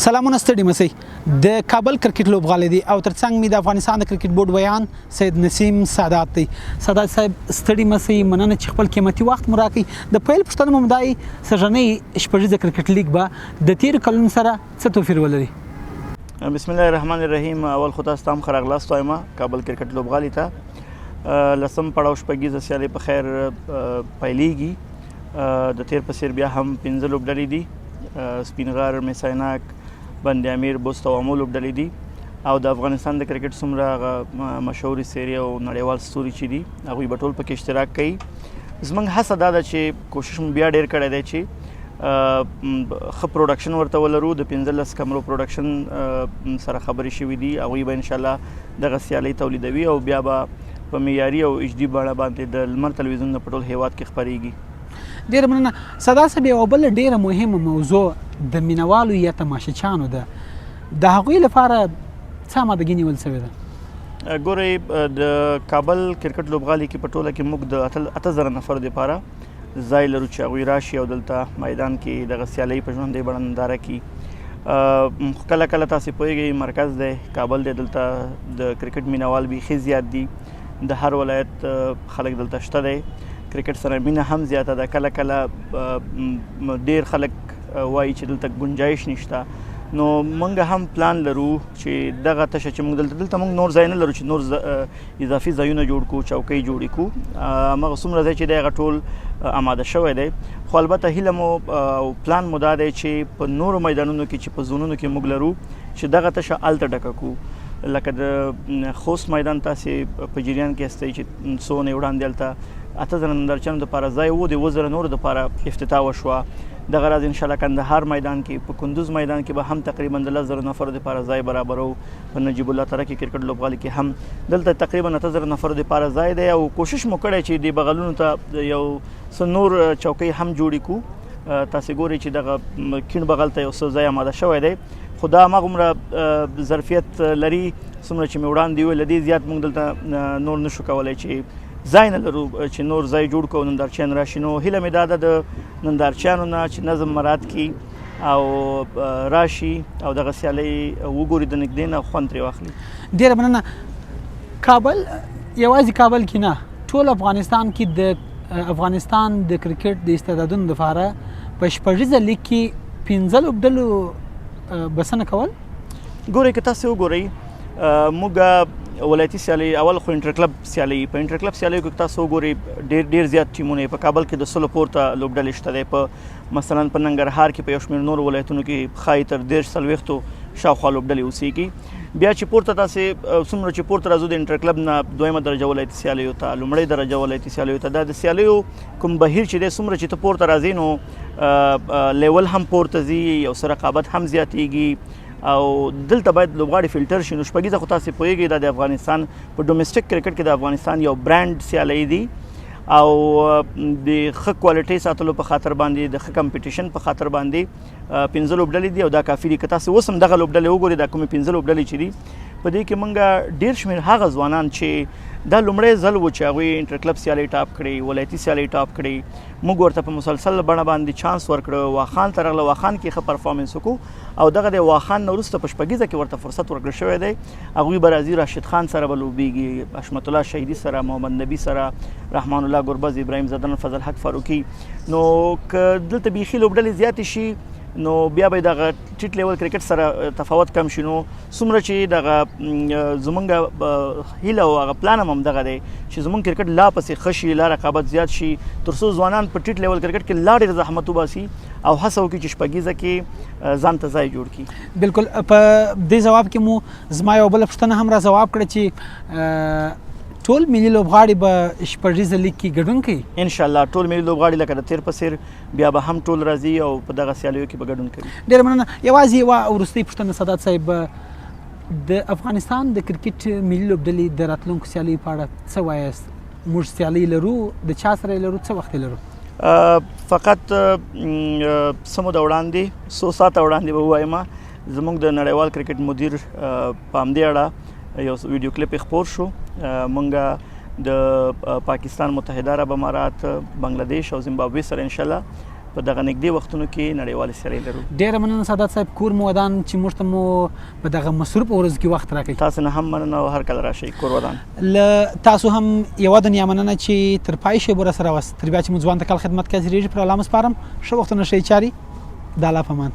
سلامونه ستړي مسئ د کابل کرکټ لوبغالي دی او ترڅنګ می د افغانستان د کرکټ بورډ بیان سید نسیم سادات دی. سادات صاحب ستړي مسئ مننه چې خپل قیمتي وخت مو راکړی. د پیل پوښتنه مو دای سږنۍ شپږیزه کرکټ لیګ به د تیر کلونو سره څه توپیر ولري؟ بسم الله الرحمن الرحیم. اول خو تاسو ته هم ښه راغلاست وایم کابل کرکټ لوبغالي ته. لسم پړاو شپږیزه سیالي په خیر پیلیږي. د تیر په څیر بیا هم 15 لوبډلې دي. سپینغر، میسایناک، بند امیر، بست او امو لوبډلې دي او د افغانستان د کرکټ څومره مشهوري سیري او نړیوال ستوري چې دي هغوی به ټول پکې اشتراک کوي. زموږ هڅه دا ده چې کوشش مو بیا ډېر کړی دی چې ښه پروډکشن ورته ولرو. د 15 کمرو پروډکشن سره خبرې شوي دي. هغوی به انشاءالله دغه سیالۍ تولیدوي او بیا به په معیاري او HD بڼه باندې د لمر تلویزیون په ټول هیواد کې خپریږي. ډیره مننه. ساده صاحب یو بل ډیره مهمه موضوع د مینوالو یا تماشچیانو ده. د هغوی لپاره څه آمادګي نیول سوې ده؟ ګورئ د کابل کرکټ لوبغالي کې په ټوله کې موږ د 8000 نفر دپاره ځای لرو چې هغوی راشي او دلته میدان کې دغه سیالۍ په ژوندۍ بڼه ننداره کړي. کله کله تاسې پوهیږئ مرکز دی، کابل دی، دلته د کرکټ مینوال بیخي زیات دي. د هر ولایت خلک دلته شته دی. کرکټ سره مینه هم زیاته ده. کله کله ډیر خلک وایي چې دلته گنجایش نشته. نو موږ هم پلان لرو چې دغه تشه چې موږ دلته موږ نور ځای نه لرو چې نور اضافي ځایونه جوړ کړو، چوکۍ جوړې کړو. هماغه څومره ځای چې دی هغه ټول آماده شوی دی. خو البته هیله مو او پلان مو دا دی چې په نورو میدانونو کې چې په زونونو کې موږ لرو چې دغه تشه هلته ډکه کړو. لکه د خوست میدان تاسې په جریان کې هستئ چې څو اونۍ وړاندې هلته 8000 نندارچیانو دپاره ځای و، د 2000 نورو دپاره افتتاح وشوه. دغه راز انشاءالله کندهار میدان کې، په کندوز میدان کې به هم تقریبا د 10000 نفرو دپاره ځای برابرو. په نجیب الله ترکی کرکټ لوبغالي کې هم دلته تقریبا 8000 نفرو دپاره ځای دی او کوشش مو کړی چې د بغلونو ته یو څه نور چوکۍ هم جوړې کړو. تاسې ګورئ چې دغه کیڼ بغل ته یو څه ځای آماده شوی دی، خو دا هماغومره ظرفیت لري څومره چې مې وړاندې وویل. له دې زیات موږ دلته نور نشو کولی چې ځای نه لرو چې نور ځای جوړ کړو نندارچیان راشي. نو هیله مې دا ده د نندارچیانو نه چې نظم مراعات کړي او راشي او دغه سیالۍ وګوري د نږدې نه خوند ترې واخلي. ډیره مننه. کابل یوازې کابل کې نه، ټول افغانستان کې د افغانستان د کرکټ د استعدادونو لپاره په شپږیزه لیګ کې 15 لوبډلو بسنه کول. ګورئ که تاسې وګورئ موږ ولایتي سیالۍ اول خو انټر کلب سیالۍ، په انټر کلب سیالیو کې تاسو وګورئ ډېر زیات ټیمونه په کابل کې د 100 پورته لوبډلې شته دی. په مثلا په ننګرهار کې په یو شمېر نورو ولایتونو کې ښایي تر 40-40 شاوخوا لوبډلې اوسېږي. بیا چې پورته تاسې څومره چې پورته راځو د انټر کلب نه دویمه درجه ولایتي سیالیو ته، لومړۍ درجه ولایتي سیالیو ته، دا د سیالیو کوم بهیر چې دی څومره چې ته پورته راځې نو لیول هم پورته ځي، یو څه رقابت هم زیاتېږي او دلته باید لوبغاړي فلټر شي. نو شپږیزه خو تاسې پوهیږئ دا د افغانستان په ډومesټک کرکټ کې د افغانستان یو برانډ سیالۍ دي او د ښه کوالټۍ ساتلو په خاطر باندې، د ښه کمپټیشن په خاطر باندې 15 لوبډلې دي او دا کافي دي. که تاسې اوس هم دغه لوبډلې وګورئ، دا کومې 15 لوبډلې چې دي په دې کې موږ ډېر شمېر هغه ځوانان چې دا لومړی ځل و چې هغوی انټر کلب سیالۍ ټاپ کړې، ولایتي سیالۍ ټاپ کړې، موږ ورته په مسلسل بڼه باندې چانس ورکړه. واخان ته راغله، واخان کې ښه پرفارمنس وکړو او دغه د واخان نه وروسته په شپږیزه کې ورته فرصت ورکړل شوی دی. هغوی به راځي، راشد خان سره به لوبېږي، حشمت الله شهیدي سره، محمد نبي سره، رحمان الله ګربز، ابراهیم زدن، فضل حق فاروقي. نو که دلته بیخي لوبډلې زیاتې شي نو بیا به دغه ټیټ لیول کرکټ سره تفاوت کم شي. نو څومره چې دغه زمونږ هیله او هغه پلان هم دغه دی چې زمونږ کرکټ لا پسې ښه شي، لا رقابت زیات شي، تر څو ځوانان په ټیټ لیول کرکټ کې لا ډېر زحمت وباسي او هڅه وکړي چې شپږیزه کې ځان ته ځای جوړ کړي. بالکل. په دې ځواب کې مو زما یو بله پوښتنه هم را ځواب کړه چې ټول ملي لوبغاړي به شپږیزه لیګ کې ګډون کوي؟ انشاءالله ټول ملي لوبغاړي لکه د تیر په څیر بیا به هم ټول راځي او په دغه سیالیو کې به ګډون کوي. ډېره مننه. یوازې یوه وروستۍ پوښتنه سادات صاحب، د افغانستان د کرکټ ملي لوبډلې د راتلونکو سیالیو په اړه څه وایاست؟ موږ سیالۍ لرو، د چا سره یې لرو، څه وخت یې لرو؟ فقط څه موده وړاندې، څو ساعته وړاندې به ووایم زموږ د نړیوال کرکټ مدیر په همدې اړه یو ویډیو کلیپ خپور شو. موږ د پاکستان، متحده عرب امارات، بنگلادیش او زیمبابوې سره انشاءالله په دغه نږدې وختونو کې نړیوالې سیالۍ لرو. ډېره مننه سعادت صاحب، کور مو ودان چې موږ ته مو په دغه مصروف ورځ کې وخت راکړئ. تاسو نه هم مننه او هر کله راشئ کور ودان. له تاسو هم یوه دنیا مننه چې تر پای شیبو راسره واست. تر بیا چې مو ځوان ته کال خدمت کوي زیریږي پر الله مسپارم. ښه وختونه ښې چارې. د الله په امان.